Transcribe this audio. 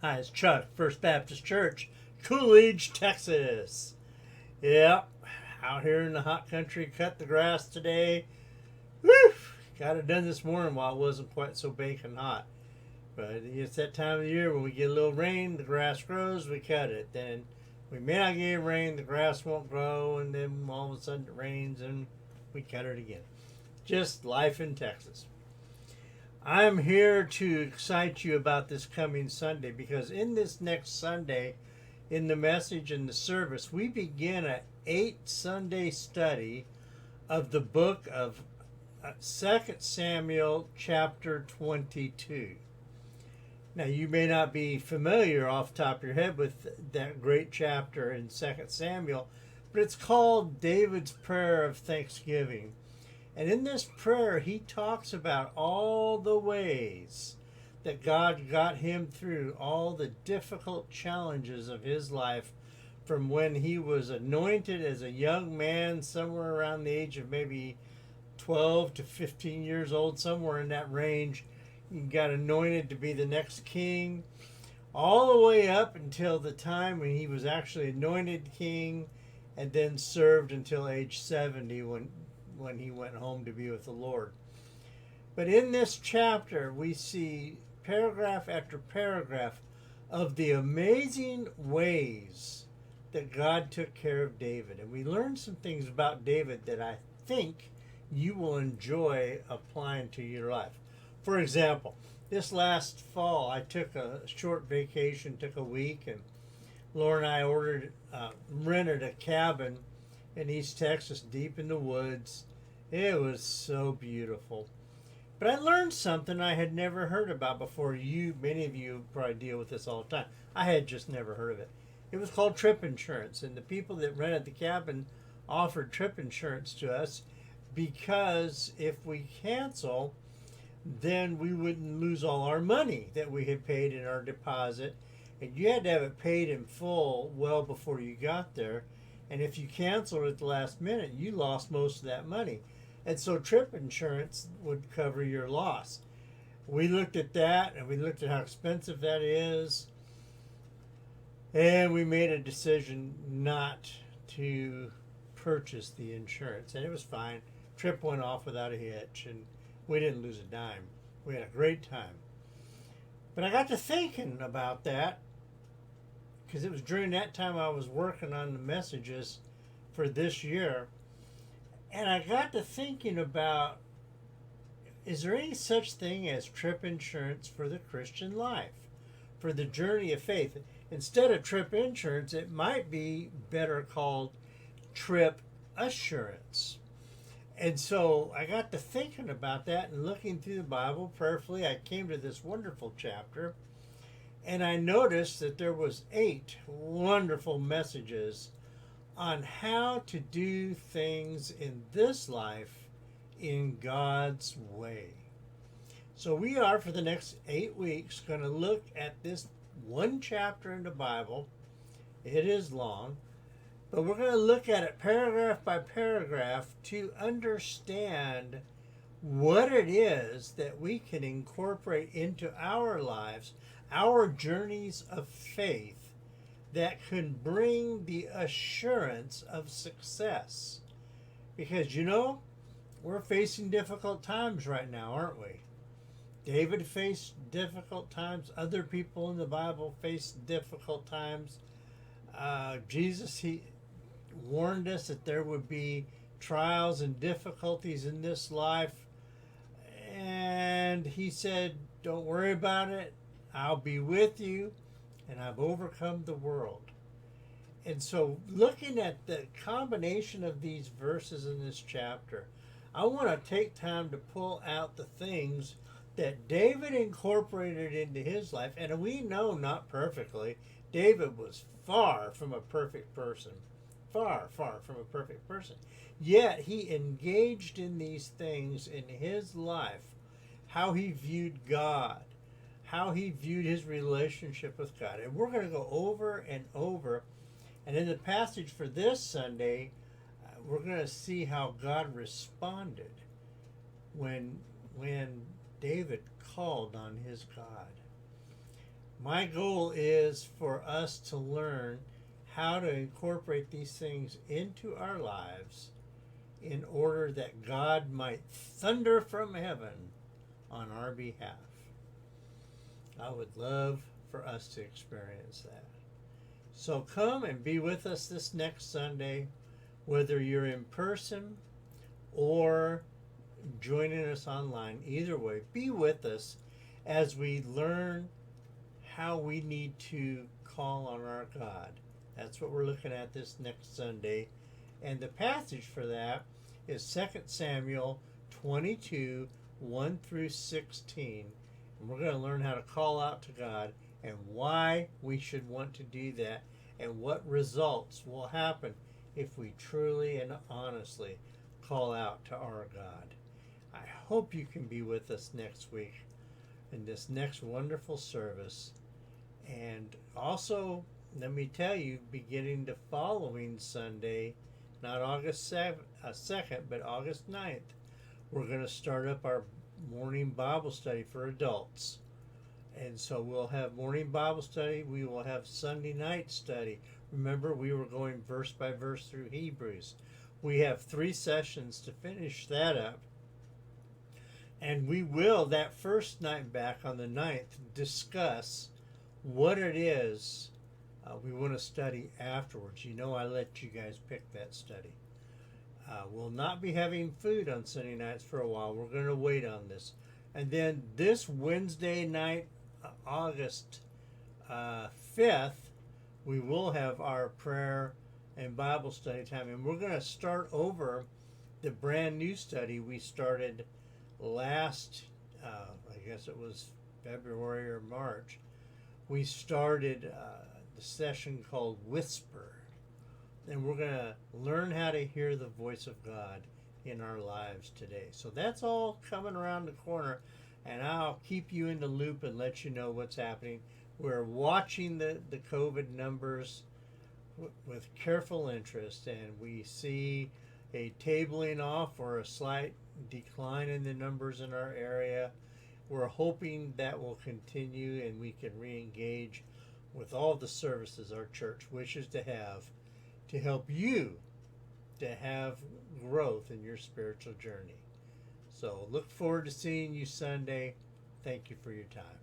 Hi, it's Chuck, First Baptist Church, Coolidge, Texas. Yep, out here in the hot country, cut the grass today. Woo! Got it done this morning while it wasn't quite so baking hot. But it's that time of the year when we get a little rain, the grass grows, we cut it. Then we may not get rain, the grass won't grow, and then all of a sudden it rains and we cut it again. Just life in Texas. I'm here to excite you about this coming Sunday because in this next Sunday, in the message and the service, we begin a 8 Sunday study of the book of 2 Samuel chapter 22. Now, you may not be familiar off the top of your head with that great chapter in 2 Samuel, but it's called David's Prayer of Thanksgiving. And in this prayer, he talks about all the ways that God got him through all the difficult challenges of his life from when he was anointed as a young man, somewhere around the age of maybe 12 to 15 years old, somewhere in that range. He got anointed to be the next king, all the way up until the time when he was actually anointed king and then served until age 70 when he went home to be with the Lord. But in this chapter, we see paragraph after paragraph of the amazing ways that God took care of David. And we learn some things about David that I think you will enjoy applying to your life. For example, this last fall, I took a short vacation, took a week, and Laura and I rented a cabin in East Texas, deep in the woods. It was so beautiful. But I learned something I had never heard about before. Many of you probably deal with this all the time. I had just never heard of it. It was called trip insurance, and the people that rented the cabin offered trip insurance to us because if we cancel, then we wouldn't lose all our money that we had paid in our deposit. And you had to have it paid in full well before you got there. And if you canceled at the last minute, you lost most of that money. And so trip insurance would cover your loss. We looked at that and we looked at how expensive that is. And we made a decision not to purchase the insurance. And it was fine. Trip went off without a hitch and we didn't lose a dime. We had a great time. But I got to thinking about that because it was during that time I was working on the messages for this year. And I got to thinking about, is there any such thing as trip insurance for the Christian life, for the journey of faith? Instead of trip insurance, it might be better called trip assurance. And so I got to thinking about that and looking through the Bible prayerfully. I came to this wonderful chapter, and I noticed that there was 8 wonderful messages on how to do things in this life in God's way. So we are, for the next 8 weeks, going to look at this one chapter in the Bible. It is long, but we're going to look at it paragraph by paragraph to understand what it is that we can incorporate into our lives, our journeys of faith, that can bring the assurance of success. Because, we're facing difficult times right now, aren't we? David faced difficult times. Other people in the Bible faced difficult times. Jesus, he warned us that there would be trials and difficulties in this life. And he said, don't worry about it. I'll be with you. And I've overcome the world. And so looking at the combination of these verses in this chapter, I want to take time to pull out the things that David incorporated into his life. And we know not perfectly. David was far from a perfect person. Far, far from a perfect person. Yet he engaged in these things in his life, how he viewed God, how he viewed his relationship with God. And we're going to go over and over. And in the passage for this Sunday, we're going to see how God responded when David called on his God. My goal is for us to learn how to incorporate these things into our lives in order that God might thunder from heaven on our behalf. I would love for us to experience that. So come and be with us this next Sunday, whether you're in person or joining us online. Either way, be with us as we learn how we need to call on our God. That's what we're looking at this next Sunday. And the passage for that is 2 Samuel 22, 1 through 16. And we're going to learn how to call out to God and why we should want to do that and what results will happen if we truly and honestly call out to our God. I hope you can be with us next week in this next wonderful service. And also, let me tell you, beginning the following Sunday, not August 2nd, but August 9th, we're going to start up our morning Bible study for adults. And so we'll have morning Bible study. We will have Sunday night study. Remember, we were going verse by verse through Hebrews. We have 3 sessions to finish that up. And we will, that first night back on the 9th, discuss what it is we want to study afterwards. You know, I let you guys pick that study. We'll not be having food on Sunday nights for a while. We're going to wait on this. And then this Wednesday night, August 5th, we will have our prayer and Bible study time. And we're going to start over the brand new study we started last, I guess it was February or March. We started the session called Whisper. And we're going to learn how to hear the voice of God in our lives today. So that's all coming around the corner. And I'll keep you in the loop and let you know what's happening. We're watching the COVID numbers with careful interest, and we see a tabling off or a slight decline in the numbers in our area. We're hoping that will continue and we can re-engage with all the services our church wishes to have to help you to have growth in your spiritual journey. So look forward to seeing you Sunday. Thank you for your time.